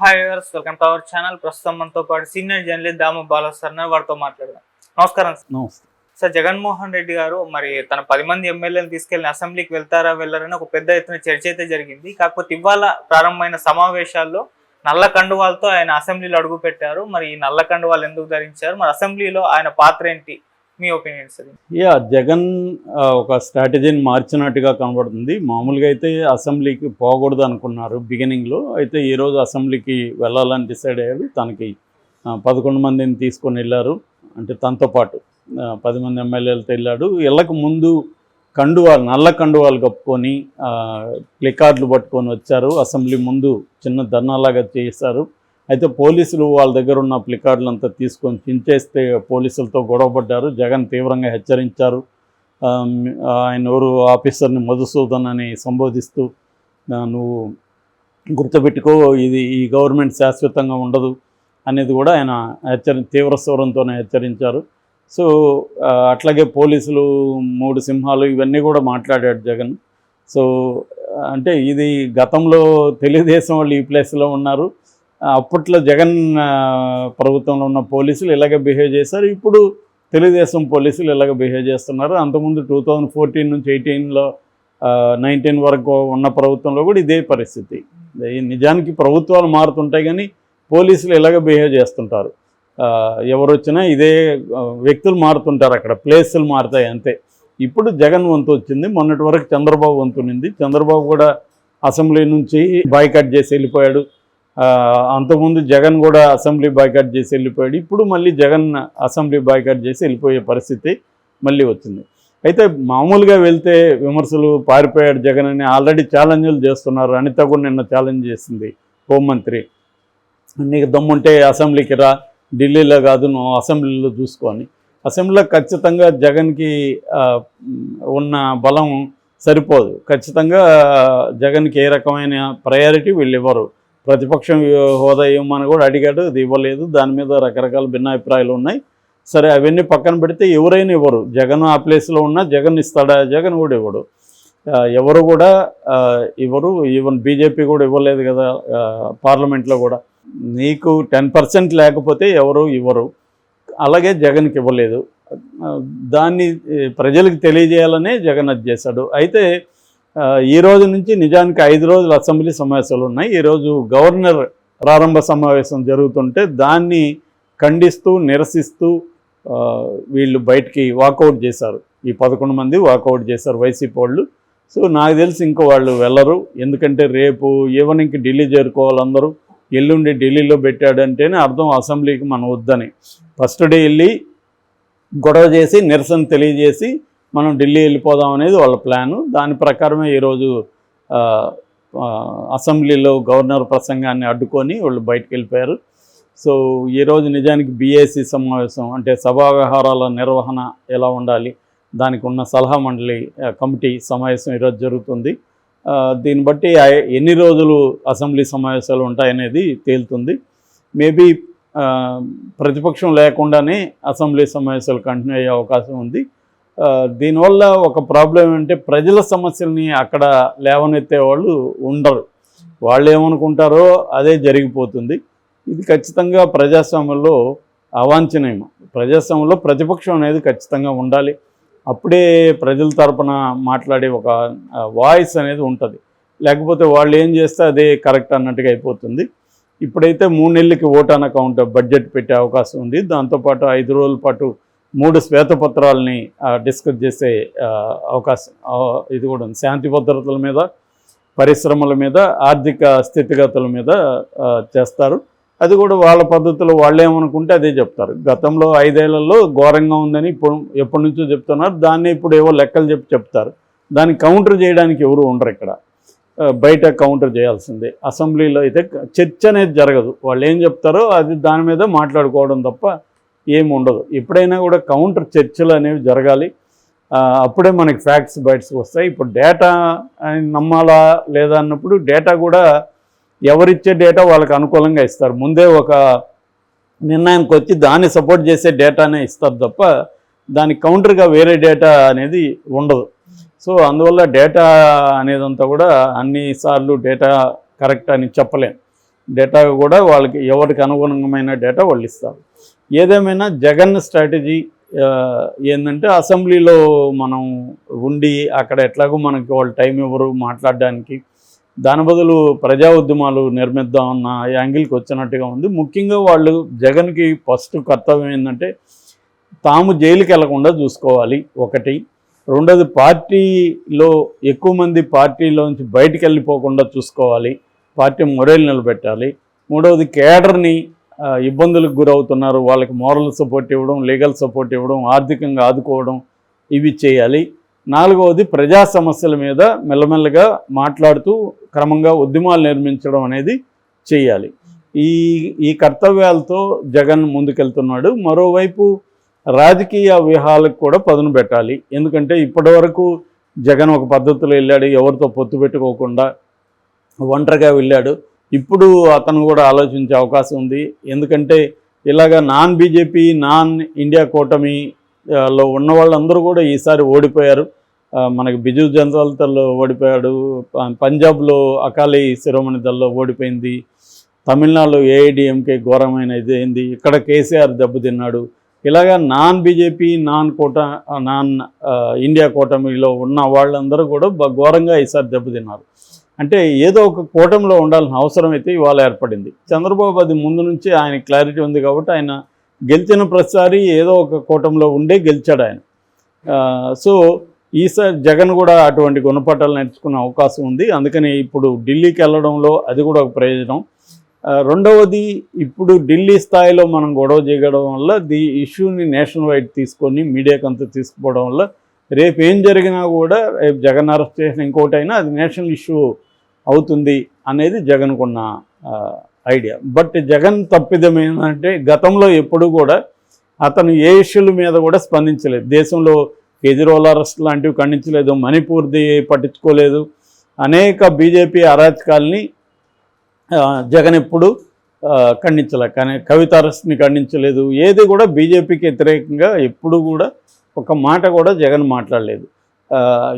Hi viewers, welcome to our channel. ప్రస్తుతం మనతో పాటు సీనియర్ జర్నలిస్ట్ దాము బాలా సార్ వారితో మాట్లాడదాం. నమస్కారం సార్. నమస్తే సార్, జగన్మోహన్ రెడ్డి గారు మరి తన 10 మంది ఎమ్మెల్యేలను తీసుకెళ్లి అసెంబ్లీకి వెళ్తారా వెళ్ళారని ఒక పెద్ద ఎత్తున చర్చ అయితే జరిగింది. కాకపోతే ఇవాళ ప్రారంభమైన సమావేశాల్లో నల్ల కండువాలతో ఆయన అసెంబ్లీలో అడుగు పెట్టారు. మరి ఈ నల్ల కండువాలు ఎందుకు ధరించారు, మరి అసెంబ్లీలో ఆయన పాత్ర ఏంటి, మీ ఒపీనియన్ సార్? జగన్ ఒక స్ట్రాటజీని మార్చినట్టుగా కనబడుతుంది. మామూలుగా అయితే అసెంబ్లీకి పోకూడదు అనుకున్నారు బిగినింగ్లో. అయితే ఈరోజు అసెంబ్లీకి వెళ్ళాలని డిసైడ్ అయ్యాడు. తనకి 11 మందిని తీసుకొని వెళ్ళారు. అంటే తనతో పాటు 10 మంది ఎమ్మెల్యేలతో వెళ్ళాడు. ఇళ్ళకు ముందు కండువాలు, నల్ల కండువాలు కప్పుకొని ప్లికార్డులు పట్టుకొని వచ్చారు. అసెంబ్లీ ముందు చిన్న ధర్నాలాగా చేశారు. అయితే పోలీసులు వాళ్ళ దగ్గర ఉన్న ప్లికార్డులంతా తీసుకొని చించేస్తే పోలీసులతో గొడవపడ్డారు. జగన్ తీవ్రంగా హెచ్చరించారు. ఆయన ఎవరు ఆఫీసర్ని మధుసూదన్ అని సంబోధిస్తూ, నువ్వు గుర్తుపెట్టుకో, ఈ గవర్నమెంట్ శాశ్వతంగా ఉండదు అనేది కూడా ఆయన తీవ్ర స్వరంతోనే హెచ్చరించారు. సో అట్లాగే పోలీసులు 3 సింహాలు ఇవన్నీ కూడా మాట్లాడాడు జగన్. సో అంటే ఇది గతంలో తెలుగుదేశం వాళ్ళు ఈ ప్లేస్లో ఉన్నారు. అప్పట్లో జగన్ ప్రభుత్వంలో ఉన్న పోలీసులు ఇలాగే బిహేవ్ చేశారు. ఇప్పుడు తెలుగుదేశం పోలీసులు ఇలాగ బిహేవ్ చేస్తున్నారు. అంతకుముందు 2014 నుంచి 18లో 19 వరకు ఉన్న ప్రభుత్వంలో కూడా ఇదే పరిస్థితి. నిజానికి ప్రభుత్వాలు మారుతుంటాయి కానీ పోలీసులు ఇలాగ బిహేవ్ చేస్తుంటారు. ఎవరు వచ్చినా ఇదే వ్యక్తులు మారుతుంటారు, అక్కడ ప్లేసులు మారుతాయి అంతే. ఇప్పుడు జగన్ వంతు వచ్చింది. మొన్నటి వరకు చంద్రబాబు వంతు ఉంది. చంద్రబాబు కూడా అసెంబ్లీ నుంచి బాయ్కాట్ చేసి వెళ్ళిపోయాడు. అంతకుముందు జగన్ కూడా అసెంబ్లీ బాయ్కాట్ చేసి వెళ్ళిపోయాడు. ఇప్పుడు మళ్ళీ జగన్ అసెంబ్లీ బాయ్కాట్ చేసి వెళ్ళిపోయే పరిస్థితి మళ్ళీ వచ్చింది. అయితే మామూలుగా వెళ్తే విమర్శలు, పారిపోయాడు జగన్ అని ఆల్రెడీ ఛాలెంజ్లు చేస్తున్నారు. అనిత కూడా నిన్న ఛాలెంజ్ చేసింది హోంమంత్రి, నీకు దమ్ముంటే అసెంబ్లీకి రా, ఢిల్లీలో కాదు నువ్వు అసెంబ్లీలో చూసుకొని. అసెంబ్లీలో ఖచ్చితంగా జగన్కి ఉన్న బలం సరిపోదు. ఖచ్చితంగా జగన్కి ఏ రకమైన ప్రయారిటీ వీళ్ళు ఇవ్వరు. ప్రతిపక్షం హోదా ఇవ్వమని కూడా అడిగాడు, అది ఇవ్వలేదు. దాని మీద రకరకాల భిన్నాభిప్రాయాలు ఉన్నాయి. సరే అవన్నీ పక్కన పెడితే ఎవరైనా ఇవ్వరు. జగన్ ఆ ప్లేస్లో ఉన్నా జగన్ ఇస్తాడా, జగన్ కూడా ఇవ్వడు. ఎవరు కూడా ఇవ్వరు. ఈవెన్ బీజేపీ కూడా ఇవ్వలేదు కదా పార్లమెంట్లో కూడా. నీకు 10% లేకపోతే ఎవరు ఇవ్వరు. అలాగే జగన్కి ఇవ్వలేదు. దాన్ని ప్రజలకు తెలియజేయాలనే జగన్ అది చేశాడు. అయితే ఈ రోజు నుంచి నిజానికి 5 రోజులు అసెంబ్లీ సమావేశాలు ఉన్నాయి. ఈరోజు గవర్నర్ ప్రారంభ సమావేశం జరుగుతుంటే దాన్ని ఖండిస్తూ, నిరసిస్తూ వీళ్ళు బయటికి వాకౌట్ చేశారు. ఈ 11 మంది వాకౌట్ చేశారు వైసీపీ వాళ్ళు. సో నాకు తెలిసి ఇంకో వాళ్ళు వెళ్ళరు. ఎందుకంటే రేపు ఈవినింగ్కి ఢిల్లీ చేరుకోవాలి అందరూ. ఎల్లుండి ఢిల్లీలో పెట్టాడంటేనే అర్థం అసెంబ్లీకి మనం వద్దని. ఫస్ట్ డే వెళ్ళి గొడవ చేసి నిరసన తెలియజేసి మనం ఢిల్లీ వెళ్ళిపోదాం అనేది వాళ్ళ ప్లాను. దాని ప్రకారమే ఈరోజు అసెంబ్లీలో గవర్నర్ ప్రసంగాన్ని అడ్డుకొని వాళ్ళు బయటకు వెళ్ళిపోయారు. సో ఈరోజు నిజానికి బీఏసీ సమావేశం, అంటే సభా వ్యవహారాల నిర్వహణ ఎలా ఉండాలి, దానికి ఉన్న సలహా మండలి కమిటీ సమావేశం ఈరోజు జరుగుతుంది. దీన్ని బట్టి ఎన్ని రోజులు అసెంబ్లీ సమావేశాలు ఉంటాయనేది తేలుతుంది. మేబీ ప్రతిపక్షం లేకుండానే అసెంబ్లీ సమావేశాలు కంటిన్యూ అయ్యే అవకాశం ఉంది. దీనివల్ల ఒక ప్రాబ్లం ఏంటంటే ప్రజల సమస్యల్ని అక్కడ లేవనెత్తే వాళ్ళు ఉండరు. వాళ్ళు ఏమనుకుంటారో అదే జరిగిపోతుంది. ఇది ఖచ్చితంగా ప్రజాస్వామ్యంలో అవాంఛనీయం. ప్రజాస్వామ్యంలో ప్రతిపక్షం అనేది ఖచ్చితంగా ఉండాలి. అప్పుడే ప్రజల తరపున మాట్లాడే ఒక వాయిస్ అనేది ఉంటుంది. లేకపోతే వాళ్ళు ఏం చేస్తే అదే కరెక్ట్ అన్నట్టుగా అయిపోతుంది. ఇప్పుడైతే 3 నెలలకి ఓటాన్ అకౌంట్ బడ్జెట్ పెట్టే అవకాశం ఉంది. దాంతోపాటు 5 రోజుల పాటు 3 శ్వేతపత్రాలని డిస్కస్ చేసే అవకాశం ఇది కూడా ఉంది. శాంతి భద్రతల మీద, పరిశ్రమల మీద, ఆర్థిక స్థితిగతుల మీద చేస్తారు. అది కూడా వాళ్ళ పద్ధతిలో వాళ్ళు ఏమనుకుంటే అదే చెప్తారు. గతంలో 5 ఏళ్లలో ఘోరంగా ఉందని ఇప్పుడు ఎప్పటి నుంచో చెప్తున్నారు. దాన్ని ఇప్పుడు ఏవో లెక్కలు చెప్తారు. దాన్ని కౌంటర్ చేయడానికి ఎవరు ఉండరు. ఇక్కడ బయట కౌంటర్ చేయాల్సిందే. అసెంబ్లీలో అయితే చర్చ అనేది జరగదు. వాళ్ళు ఏం చెప్తారో అది దాని మీద మాట్లాడుకోవడం తప్ప ఏమి ఉండదు. ఎప్పుడైనా కూడా కౌంటర్ చర్చలు అనేవి జరగాలి. అప్పుడే మనకి ఫ్యాక్ట్స్ బయటకు వస్తాయి. ఇప్పుడు డేటా నమ్మాలా లేదా అన్నప్పుడు డేటా కూడా ఎవరిచ్చే డేటా వాళ్ళకి అనుకూలంగా ఇస్తారు. ముందే ఒక నిర్ణయానికి వచ్చి దాన్ని సపోర్ట్ చేసే డేటానే ఇస్తారు తప్ప దానికి కౌంటర్గా వేరే డేటా అనేది ఉండదు. సో అందువల్ల డేటా అనేదంతా కూడా అన్నిసార్లు డేటా కరెక్ట్ అని చెప్పలేం. డేటా కూడా వాళ్ళకి ఎవరికి అనుగుణమైన డేటా వాళ్ళు ఇస్తారు. ఏదేమైనా జగన్ స్ట్రాటజీ ఏంటంటే అసెంబ్లీలో మనం ఉండి అక్కడ ఎట్లాగో మనకి వాళ్ళు టైం ఇవ్వరు మాట్లాడడానికి, దాని బదులు ప్రజా ఉద్యమాలు నిర్మిద్దామన్న యాంగిల్కి వచ్చినట్టుగా ఉంది. ముఖ్యంగా వాళ్ళు జగన్కి ఫస్ట్ కర్తవ్యం ఏంటంటే తాము జైలుకి వెళ్లకుండా చూసుకోవాలి ఒకటి. రెండోది పార్టీలో ఎక్కువ మంది పార్టీలోంచి బయటికి వెళ్ళిపోకుండా చూసుకోవాలి, పార్టీ మొరేలు నిలబెట్టాలి. మూడవది కేడర్ని ఇబ్బందులకు గురవుతున్నారు వాళ్ళకి మోరల్ సపోర్ట్ ఇవ్వడం, లీగల్ సపోర్ట్ ఇవ్వడం, ఆర్థికంగా ఆదుకోవడం ఇవి చేయాలి. నాలుగవది ప్రజా సమస్యల మీద మెల్లమెల్లగా మాట్లాడుతూ క్రమంగా ఉద్యమాలు నిర్మించడం అనేది చేయాలి. ఈ కర్తవ్యాలతో జగన్ ముందుకెళ్తున్నాడు. మరోవైపు రాజకీయ వ్యూహాలకు కూడా పదును పెట్టాలి. ఎందుకంటే ఇప్పటివరకు జగన్ ఒక పద్ధతిలో వెళ్ళాడు, ఎవరితో పొత్తు పెట్టుకోకుండా ఒంటరిగా వెళ్ళాడు. ఇప్పుడు అతను కూడా ఆలోచించే అవకాశం ఉంది. ఎందుకంటే ఇలాగ నాన్ బీజేపీ నాన్ ఇండియా కూటమిలో ఉన్న వాళ్ళందరూ కూడా ఈసారి ఓడిపోయారు. మనకి బిజు జనతా దళ్లో ఓడిపోయాడు, పంజాబ్లో అకాలీ శిరోమణి దళ్లో ఓడిపోయింది, తమిళనాడులో ఏఐడిఎంకే ఘోరమైన ఇది అయింది, ఇక్కడ కేసీఆర్ దెబ్బతిన్నాడు. ఇలాగా నాన్ బీజేపీ నాన్ ఇండియా కూటమిలో ఉన్న వాళ్ళందరూ కూడా ఘోరంగా ఈసారి దెబ్బతిన్నారు. అంటే ఏదో ఒక కూటమిలో ఉండాల్సిన అవసరం అయితే ఇవాళ ఏర్పడింది. చంద్రబాబు అది ముందు నుంచి ఆయన క్లారిటీ ఉంది కాబట్టి ఆయన గెలిచిన ప్రతిసారి ఏదో ఒక కూటమిలో ఉండే గెలిచాడు ఆయన. సో ఈసారి జగన్ కూడా అటువంటి గుణపాఠాలు నేర్చుకునే అవకాశం ఉంది. అందుకని ఇప్పుడు ఢిల్లీకి వెళ్ళడంలో అది కూడా ఒక ప్రయోజనం. రెండవది, ఇప్పుడు ఢిల్లీ స్థాయిలో మనం గొడవ చేయడం వల్ల ఇష్యూని నేషనల్ వైడ్ తీసుకొని మీడియాకి అంతా తీసుకుపోవడం వల్ల రేపు ఏం జరిగినా కూడా రేపు జగన్ అరెస్ట్ చేసిన ఇంకోటైనా అది నేషనల్ ఇష్యూ అవుతుంది అనేది జగన్కున్న ఐడియా. బట్ జగన్ తప్పిదం ఏంటంటే గతంలో ఎప్పుడు కూడా అతను ఏ ఇష్యూల మీద కూడా స్పందించలేదు. దేశంలో కేజ్రీవాల్ అరెస్ట్ లాంటివి ఖండించలేదు, మణిపూర్ది పట్టించుకోలేదు, అనేక బీజేపీ అరాచకాల్ని జగన్ ఎప్పుడు ఖండించలే. కానీ కవిత అరెస్ట్ని ఖండించలేదు. ఏది కూడా బీజేపీకి వ్యతిరేకంగా ఎప్పుడు కూడా ఒక మాట కూడా జగన్ మాట్లాడలేదు.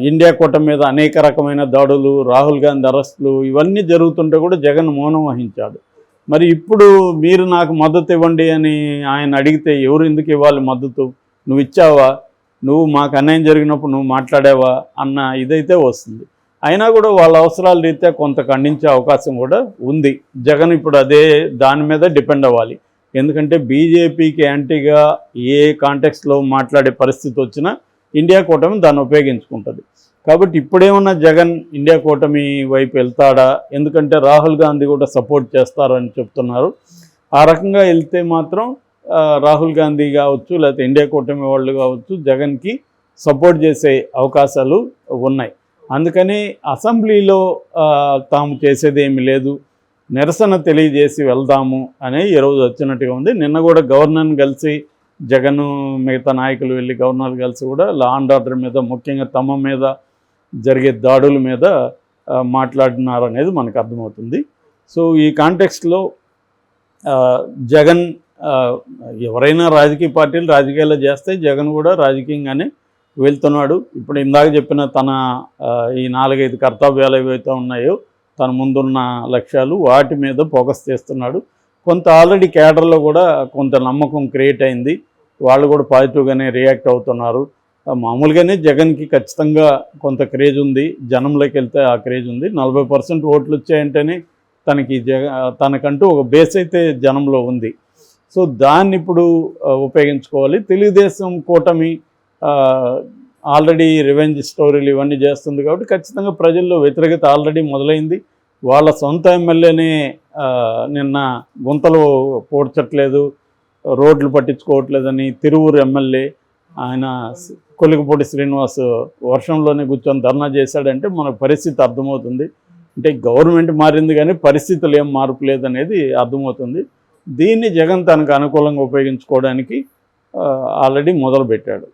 ఇండియా కూటమి మీద అనేక రకమైన దాడులు, రాహుల్ గాంధీ అరెస్టులు ఇవన్నీ జరుగుతుంటే కూడా జగన్ మౌనం వహించాడు. మరి ఇప్పుడు మీరు నాకు మద్దతు ఇవ్వండి అని ఆయన అడిగితే ఎవరు ఎందుకు ఇవ్వాలి మద్దతు? నువ్వు ఇచ్చావా? నువ్వు మాకు అన్యాయం జరిగినప్పుడు నువ్వు మాట్లాడావా అన్న ఇదైతే వస్తుంది. అయినా కూడా వాళ్ళ అవసరాల రీత్యా కొంత ఖండించే అవకాశం కూడా ఉంది. జగన్ ఇప్పుడు దాని మీద డిపెండ్ అవ్వాలి. ఎందుకంటే బీజేపీకి యాంటీగా ఏ కాంటెక్స్లో మాట్లాడే పరిస్థితి వచ్చినా ఇండియా కూటమి దాన్ని ఉపయోగించుకుంటుంది. కాబట్టి ఇప్పుడేమన్నా జగన్ ఇండియా కూటమి వైపు వెళ్తాడా? ఎందుకంటే రాహుల్ గాంధీ కూడా సపోర్ట్ చేస్తారని చెప్తున్నారు. ఆ రకంగా వెళ్తే మాత్రం రాహుల్ గాంధీ కావచ్చు, లేకపోతే ఇండియా కూటమి వాళ్ళు కావచ్చు, జగన్కి సపోర్ట్ చేసే అవకాశాలు ఉన్నాయి. అందుకని అసెంబ్లీలో తాము చేసేది ఏమీ లేదు, నిరసన తెలియజేసి వెళ్దాము అని ఈరోజు వచ్చినట్టుగా ఉంది. నిన్న కూడా గవర్నర్ని కలిసి జగన్ మిగతా నాయకులు వెళ్ళి గవర్నర్ కలిసి కూడా లా అండ్ ఆర్డర్ మీద, ముఖ్యంగా తమ మీద జరిగే దాడుల మీద మాట్లాడినారు అనేది మనకు అర్థమవుతుంది. సో ఈ కాంటెక్స్ట్లో జగన్ ఎవరైనా రాజకీయ పార్టీలు రాజకీయాలు చేస్తే జగన్ కూడా రాజకీయంగానే వెళ్తున్నాడు. ఇప్పుడు ఇందాక చెప్పిన తన ఈ 4-5 కర్తవ్యాలు ఏవైతే ఉన్నాయో తన ముందున్న లక్ష్యాలు వాటి మీద ఫోకస్ చేస్తున్నాడు. కొంత ఆల్రెడీ కేడర్లో కూడా కొంత నమ్మకం క్రియేట్ అయింది. వాళ్ళు కూడా పాజిటివ్గానే రియాక్ట్ అవుతున్నారు. మామూలుగానే జగన్కి ఖచ్చితంగా కొంత క్రేజ్ ఉంది, జనంలోకి వెళ్తే ఆ క్రేజ్ ఉంది. 40% ఓట్లు వచ్చాయంటేనే తనకంటూ ఒక బేస్ అయితే జనంలో ఉంది. సో దాన్ని ఇప్పుడు ఉపయోగించుకోవాలి. తెలుగుదేశం కూటమి ఆల్రెడీ రివెంజ్ స్టోరీలు ఇవన్నీ చేస్తుంది కాబట్టి ఖచ్చితంగా ప్రజల్లో వ్యతిరేకత ఆల్రెడీ మొదలైంది. వాళ్ళ సొంత ఎమ్మెల్యేనే నిన్న గుంతలు పోడ్చట్లేదు, రోడ్లు పట్టించుకోవట్లేదని తిరువూరు ఎమ్మెల్యే ఆయన కొలికపూడి శ్రీనివాస్ వర్షంలోనే కూర్చొని ధర్నా చేశాడంటే మనకు పరిస్థితి అర్థమవుతుంది. అంటే గవర్నమెంట్ మారింది కానీ పరిస్థితులు ఏం మార్పు లేదనేది అర్థమవుతుంది. దీన్ని జగన్ తనకు అనుకూలంగా ఉపయోగించుకోవడానికి ఆల్రెడీ మొదలుపెట్టాడు.